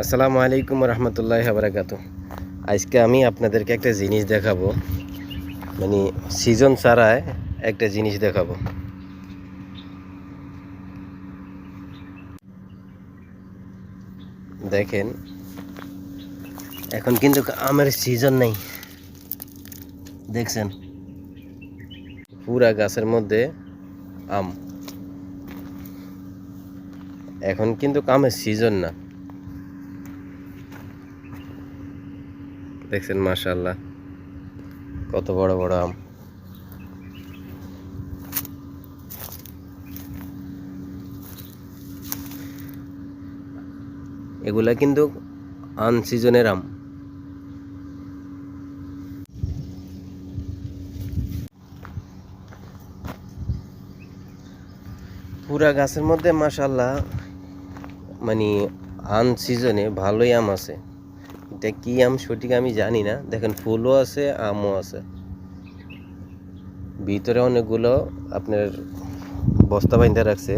আসসালামু আলাইকুম রহমতুল্লাহি ওয়া বারাকাতুহু। আজকে আমি আপনাদেরকে একটা জিনিস দেখাবো, মানে সিজন ছাড়ায় একটা জিনিস দেখাবো। দেখেন, এখন কিন্তু আমের সিজন নেই। দেখছেন, পুরা গাছের মধ্যে আম। এখন কিন্তু আমের সিজন না। দেখছেন, মাশাআল্লাহ, কত বড় বড় আম। এগুলা কিন্তু আনসিজনের আম। পুরা গাছের মধ্যে মাশাআল্লাহ, মানে আনসিজনে ভালোই আম আছে। এটা কি আম সঠিক আমি জানি না। দেখেন, ফুলও আছে, আমও আছে। ভিতরে অনেকগুলো আপনার বস্তা বাইন্ধা রাখছে।